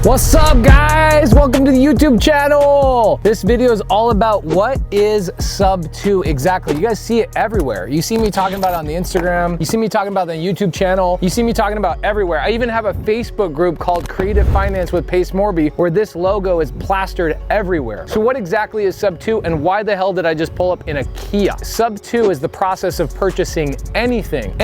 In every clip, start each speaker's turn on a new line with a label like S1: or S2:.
S1: What's up, guys? Welcome to the YouTube channel. This video is all about what is Subto exactly. You guys see it everywhere. You see me talking about it on the Instagram. You see me talking about it on the YouTube channel. You see me talking about everywhere. I even have a Facebook group called Creative Finance with Morby where this logo is plastered everywhere. So what exactly is Subto and why the hell did I just pull up in a Kia? Subto is the process of purchasing anything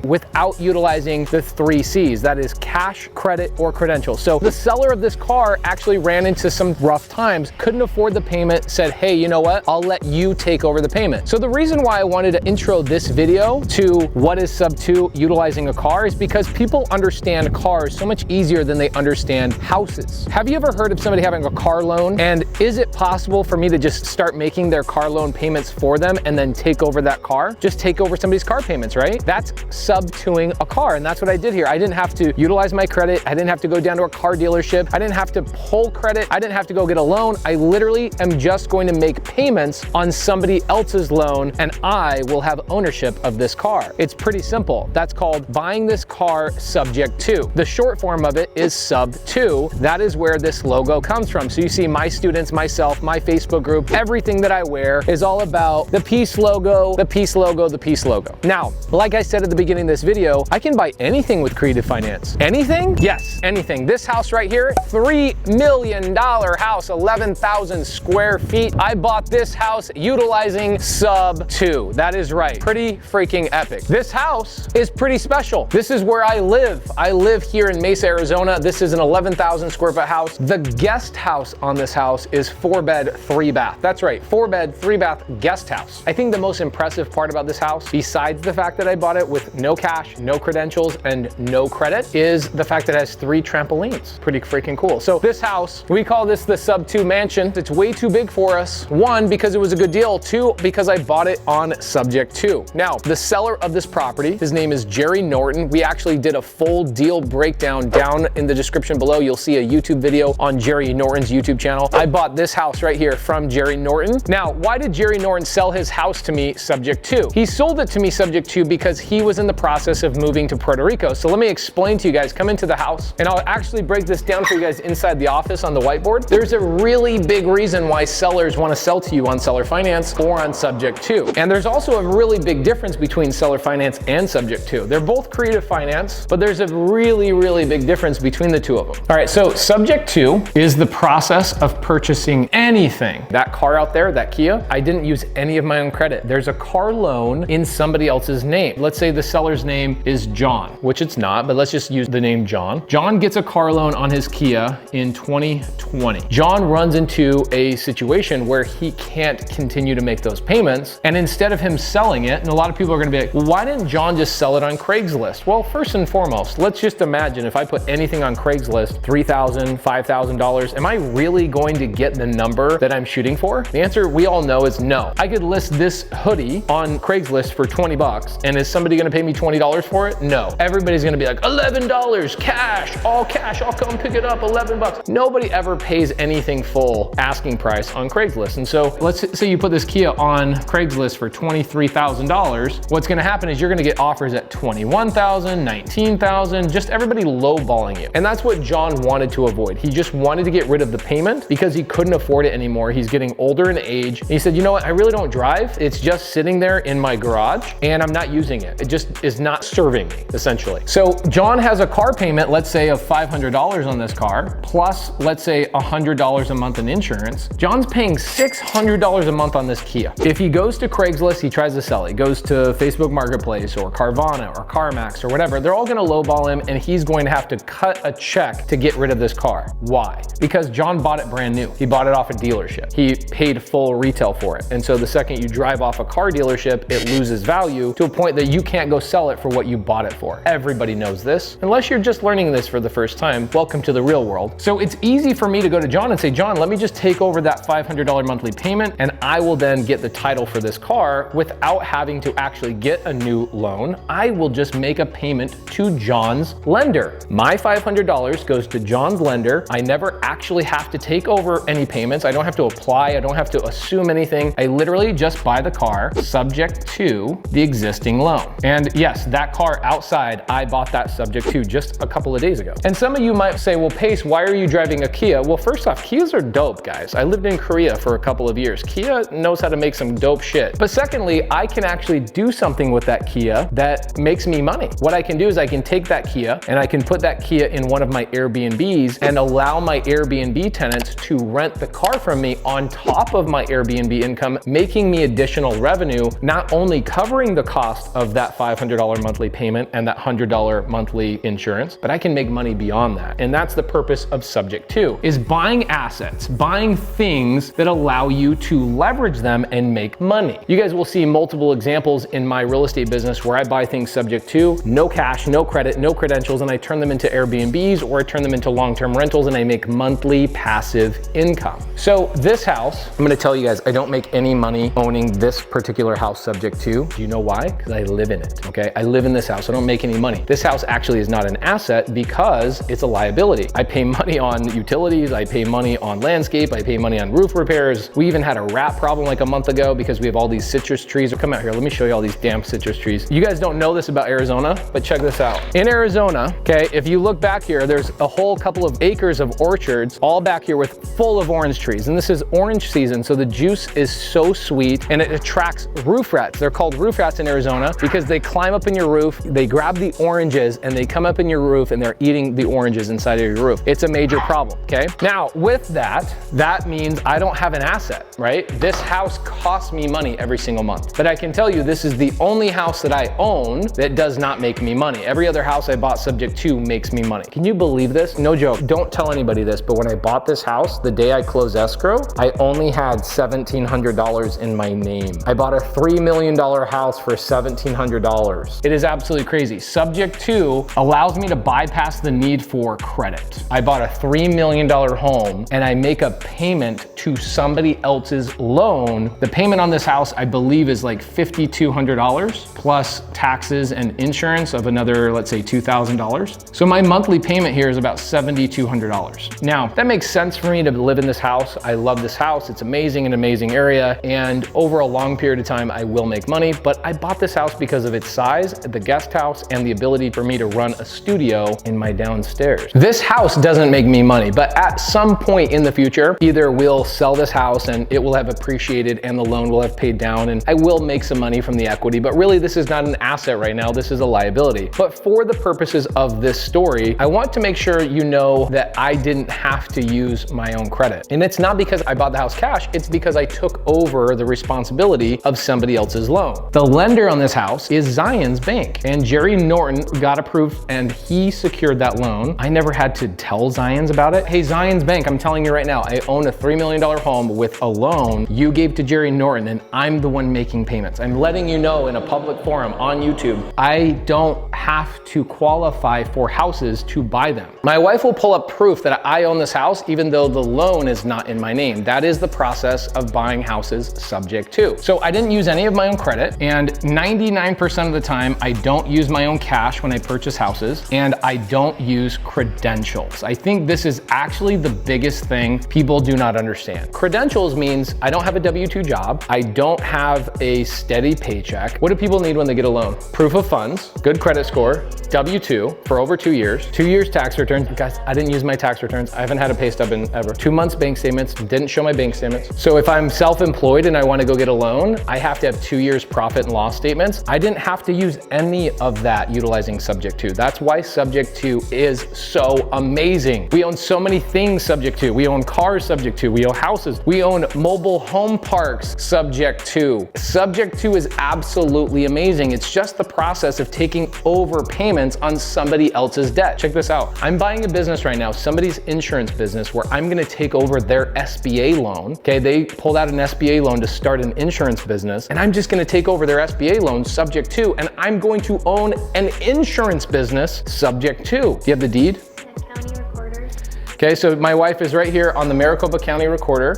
S1: without utilizing the 3 C's. That is cash, credit, or credentials. So the seller of this car actually ran into some rough times, couldn't afford the payment, said, hey, you know what? I'll let you take over the payment. So the reason why I wanted to intro this video to what is Subto utilizing a car is because people understand cars so much easier than they understand houses. Have you ever heard of somebody having a car loan? And is it possible for me to just start making their car loan payments for them and then take over that car? Just take over somebody's car payments, right? That's Subtoing a car, and that's what I did here. I didn't have to utilize my credit. I didn't have to go down to a car dealership. I didn't have to pull credit. I didn't have to go get a loan. I literally am just going to make payments on somebody else's loan, and I will have ownership of this car. It's pretty simple. That's called buying this car subject to. The short form of it is Subto. That is where this logo comes from. So you see my students, myself, my Facebook group, everything that I wear is all about the peace logo, the peace logo, the peace logo. Now, like I said at the beginning of this video, I can buy anything with Creative Finance. Anything? Yes, anything. This house right here, $3 million house, 11,000 square feet. I bought this house utilizing Subto. That is right. Pretty freaking epic. This house is pretty special. This is where I live. I live here in Mesa, Arizona. This is an 11,000 square foot house. The guest house on this house is 4-bed, 3-bath. That's right, 4-bed, 3-bath guest house. I think the most impressive part about this house, besides the fact that I bought it with no cash, no credentials, and no credit, is the fact that it has 3 trampolines. Pretty freaking cool. So this house, we call this the Subto mansion. It's way too big for us. 1, because it was a good deal. 2, because I bought it on subject to. Now, the seller of this property, his name is Jerry Norton. We actually did a full deal breakdown down in the description below. You'll see a YouTube video on Jerry Norton's YouTube channel. I bought this house right here from Jerry Norton. Now, why did Jerry Norton sell his house to me subject to? He sold it to me subject to because he was in the process of moving to Puerto Rico. So let me explain to you guys, come into the house, and I'll actually break this down for you guys inside the office on the whiteboard. There's a really big reason why sellers want to sell to you on seller finance or on subject to. And there's also a really big difference between seller finance and subject to. They're both creative finance, but there's a really, really big difference between the two of them. All right, so subject to is the process of purchasing anything. That car out there, that Kia, I didn't use any of my own credit. There's a car loan in somebody else's name. Let's say the seller's name is John, which it's not, but let's just use the name John. John gets a car loan on his Kia in 2020. John runs into a situation where he can't continue to make those payments, and instead of him selling it, and a lot of people are gonna be like, well, why didn't John just sell it on Craigslist? Well, first and foremost, let's just imagine if I put anything on Craigslist, $3,000, $5,000, am I really going to get the number that I'm shooting for? The answer we all know is no. I could list this hoodie on Craigslist for 20 bucks, and is somebody gonna pay me $20 for it? No. Everybody's gonna be like, $11, cash, I'll come pick it up, 11 bucks. Nobody ever pays anything full asking price on Craigslist. And so let's say you put this Kia on Craigslist for $23,000. What's gonna happen is you're gonna get offers at $21,000, $19,000, just everybody lowballing you. And that's what John wanted to avoid. He just wanted to get rid of the payment because he couldn't afford it anymore. He's getting older in age. And he said, you know what, I really don't drive. It's just sitting there in my garage and I'm not using it. It just is not serving me, essentially. So John has a car payment, let's say of $500 on this car, plus let's say $100 a month in insurance. John's paying $600 a month on this Kia. If he goes to Craigslist, he tries to sell it. He goes to Facebook Marketplace or Carvana or CarMax or whatever, they're all gonna lowball him and he's going to have to cut a check to get rid of this car. Why? Because John bought it brand new. He bought it off a dealership. He paid full retail for it. And so the second you drive off a car dealership, it loses value to a point that you can't go sell it for what you bought it for. Everybody knows this. Unless you're just learning this for the first time, welcome to the real world. So it's easy for me to go to John and say, John, let me just take over that $500 monthly payment and I will then get the title for this car without having to actually get a new loan. I will just make a payment to John's lender. My $500 goes to John's lender. I never actually have to take over any payments. I don't have to apply. I don't have to assume anything. I literally just buy the car subject to the existing loan. And yes, that car outside, I bought that subject to just a couple of days ago. And some of you might say, well, well, Pace, why are you driving a Kia? Well, first off, Kias are dope, guys. I lived in Korea for a couple of years. Kia knows how to make some dope shit. But secondly, I can actually do something with that Kia that makes me money. What I can do is I can take that Kia and I can put that Kia in one of my Airbnbs and allow my Airbnb tenants to rent the car from me on top of my Airbnb income, making me additional revenue, not only covering the cost of that $500 monthly payment and that $100 monthly insurance, but I can make money beyond that. And that's the purpose of Subject to, is buying assets, buying things that allow you to leverage them and make money. You guys will see multiple examples in my real estate business where I buy things subject to, no cash, no credit, no credentials, and I turn them into Airbnbs or I turn them into long-term rentals and I make monthly passive income. So this house, I'm gonna tell you guys, I don't make any money owning this particular house subject to. Do you know why? Because I live in it, okay? I live in this house, I don't make any money. This house actually is not an asset because it's a liability. I pay money on utilities, I pay money on landscape, I pay money on roof repairs. We even had a rat problem like a month ago because we have all these citrus trees. Come out here, let me show you all these damn citrus trees. You guys don't know this about Arizona, but check this out. In Arizona, okay, if you look back here, there's a whole couple of acres of orchards all back here with full of orange trees. And this is orange season, so the juice is so sweet and it attracts roof rats. They're called roof rats in Arizona because they climb up in your roof, they grab the oranges and they come up in your roof and they're eating the oranges inside of your roof. It's a major problem, okay? Now, with that means I don't have an asset, right? This house costs me money every single month. But I can tell you this is the only house that I own that does not make me money. Every other house I bought subject to makes me money. Can you believe this? No joke. Don't tell anybody this, but when I bought this house, the day I closed escrow, I only had $1,700 in my name. I bought a $3 million house for $1,700. It is absolutely crazy. Subject to allows me to bypass the need for credit. I bought a $3 million home and I make a payment to somebody else's loan. The payment on this house, I believe, is like $5,200 plus taxes and insurance of another, let's say $2,000. So my monthly payment here is about $7,200. Now, that makes sense for me to live in this house. I love this house. It's amazing, an amazing area. And over a long period of time, I will make money, but I bought this house because of its size, the guest house, and the ability for me to run a studio in my downstairs. This house doesn't make me money, but at some point in the future, either we'll sell this house and it will have appreciated and the loan will have paid down and I will make some money from the equity, but really this is not an asset right now, this is a liability. But for the purposes of this story, I want to make sure you know that I didn't have to use my own credit. And it's not because I bought the house cash, it's because I took over the responsibility of somebody else's loan. The lender on this house is Zions Bank, and Jerry Norton got approved and he secured that loan. I never had to tell Zions about it. Hey, Zions Bank, I'm telling you right now, I own a $3 million home with a loan you gave to Jerry Norton and I'm the one making payments. I'm letting you know in a public forum on YouTube, I don't have to qualify for houses to buy them. My wife will pull up proof that I own this house even though the loan is not in my name. That is the process of buying houses subject to. So I didn't use any of my own credit, and 99% of the time I don't use my own cash when I purchase houses, and I don't use credentials. I think this is actually the biggest thing people do not understand. Credentials means I don't have a W-2 job, I don't have a steady paycheck. What do people need when they get a loan? Proof of funds, good credit score, W-2 for over 2 years, 2 years tax returns. Guys, I didn't use my tax returns. I haven't had a pay stub in ever. 2 months bank statements, didn't show my bank statements. So if I'm self-employed and I want to go get a loan, I have to have 2 years profit and loss statements. I didn't have to use any of that utilizing subject to. That's why subject to is so amazing. We own so many things subject to. We own cars subject to. We own houses. We own mobile home parks subject to. Subject to is absolutely amazing. It's just the process of taking over payments on somebody else's debt. Check this out. I'm buying a business right now, somebody's insurance business, where I'm gonna take over their SBA loan. Okay, they pulled out an SBA loan to start an insurance business, and I'm just gonna take over their SBA loan subject to, and I'm going to own an insurance business subject to. Do you have the deed?
S2: The county recorder.
S1: Okay, so my wife is right here on the Maricopa County recorder.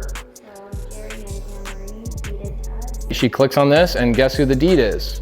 S2: Jerry and deeded to us.
S1: She clicks on this, and guess who the deed is?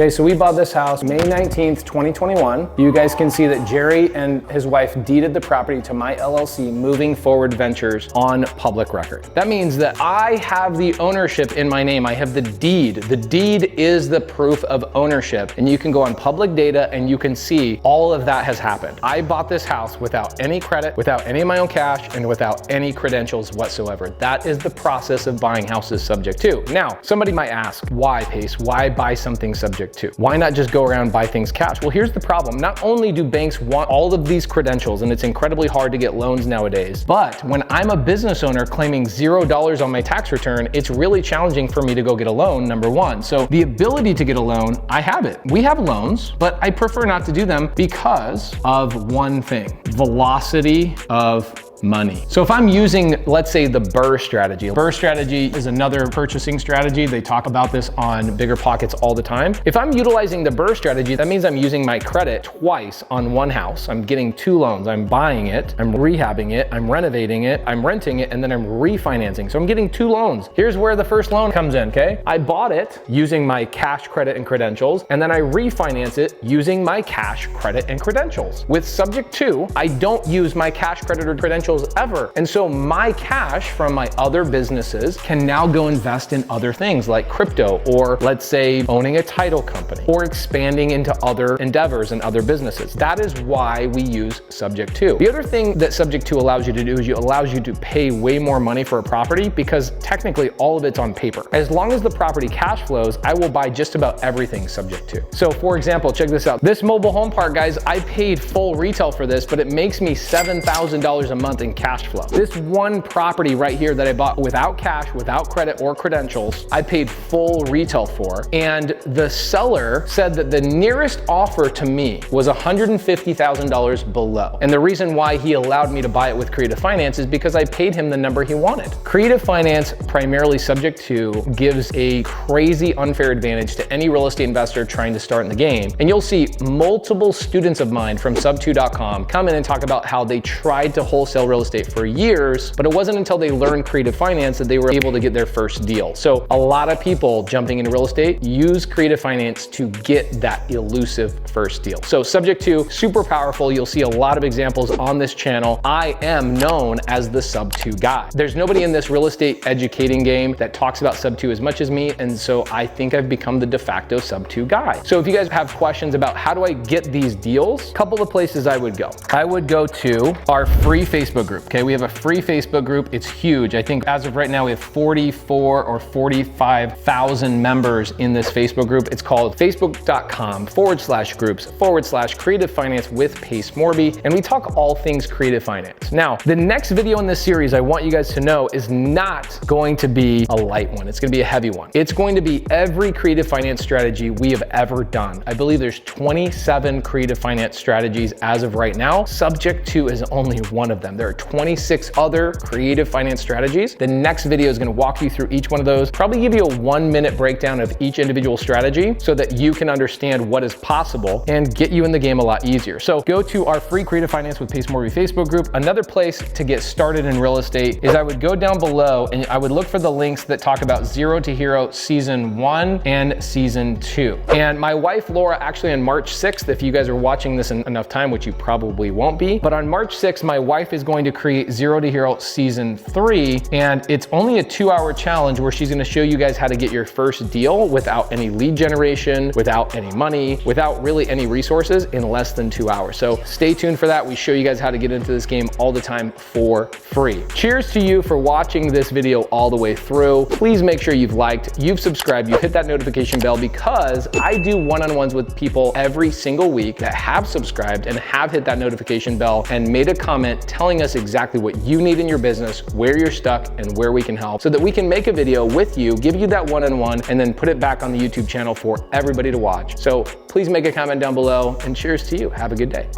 S1: Okay, so we bought this house May 19th, 2021. You guys can see that Jerry and his wife deeded the property to my LLC, Moving Forward Ventures, on public record. That means that I have the ownership in my name. I have the deed. The deed is the proof of ownership, and you can go on public data and you can see all of that has happened. I bought this house without any credit, without any of my own cash, and without any credentials whatsoever. That is the process of buying houses subject to. Now, somebody might ask, why, Pace? Why buy something subject to? Why not just go around and buy things cash? Well, here's the problem. Not only do banks want all of these credentials, and it's incredibly hard to get loans nowadays, but when I'm a business owner claiming $0 on my tax return, it's really challenging for me to go get a loan, number one. So the ability to get a loan, I have it. We have loans, but I prefer not to do them because of one thing: velocity of money. So if I'm using, let's say, the BRRRR strategy. BRRRR strategy is another purchasing strategy. They talk about this on Bigger Pockets all the time. If I'm utilizing the BRRRR strategy, that means I'm using my credit twice on one house. I'm getting two loans. I'm buying it, I'm rehabbing it, I'm renovating it, I'm renting it, and then I'm refinancing. So I'm getting two loans. Here's where the first loan comes in, okay? I bought it using my cash, credit, and credentials, and then I refinance it using my cash, credit, and credentials. With subject to, I don't use my cash, credit, or credentials ever. And so my cash from my other businesses can now go invest in other things like crypto, or let's say owning a title company, or expanding into other endeavors and other businesses. That is why we use subject to. The other thing that subject to allows you to do is it allows you to pay way more money for a property, because technically all of it's on paper. As long as the property cash flows, I will buy just about everything subject to. So for example, check this out. This mobile home park, guys, I paid full retail for this, but it makes me $7,000 a month in cash flow. This one property right here that I bought without cash, without credit or credentials, I paid full retail for. And the seller said that the nearest offer to me was $150,000 below. And the reason why he allowed me to buy it with Creative Finance is because I paid him the number he wanted. Creative Finance, primarily subject to, gives a crazy unfair advantage to any real estate investor trying to start in the game. And you'll see multiple students of mine from Subto.com come in and talk about how they tried to wholesale real estate for years, but it wasn't until they learned Creative Finance that they were able to get their first deal. So a lot of people jumping into real estate use Creative Finance to get that elusive first deal. So subject to, super powerful. You'll see a lot of examples on this channel. I am known as the Subto guy. There's nobody in this real estate educating game that talks about Subto as much as me, and so I think I've become the de facto Subto guy. So if you guys have questions about how do I get these deals, a couple of places I would go. I would go to our free Facebook group. Okay, we have a free Facebook group. It's huge. I think as of right now, we have 44 or 45,000 members in this Facebook group. It's called facebook.com/groups/creative finance with Pace Morby. And we talk all things creative finance. Now, the next video in this series, I want you guys to know, is not going to be a light one. It's going to be a heavy one. It's going to be every creative finance strategy we have ever done. I believe there's 27 creative finance strategies as of right now. Subject to is only one of them. There are 26 other creative finance strategies. The next video is going to walk you through each one of those, probably give you a 1-minute breakdown of each individual strategy so that you can understand what is possible and get you in the game a lot easier. So go to our free Creative Finance with Pace Morby Facebook group. Another place to get started in real estate is I would go down below and I would look for the links that talk about Zero to Hero Season 1 and Season 2. And my wife, Laura, actually on March 6th, if you guys are watching this in enough time, which you probably won't be, but on March 6th, my wife is going to create Zero to Hero Season 3, and it's only a 2-hour challenge where she's gonna show you guys how to get your first deal without any lead generation, without any money, without really any resources in less than 2 hours. So stay tuned for that. We show you guys how to get into this game all the time for free. Cheers to you for watching this video all the way through. Please make sure you've liked, you've subscribed, you hit that notification bell, because I do one-on-ones with people every single week that have subscribed and have hit that notification bell and made a comment telling us exactly what you need in your business, where you're stuck, and where we can help, so that we can make a video with you, give you that one-on-one, and then put it back on the YouTube channel for everybody to watch. So please make a comment down below, and cheers to you. Have a good day.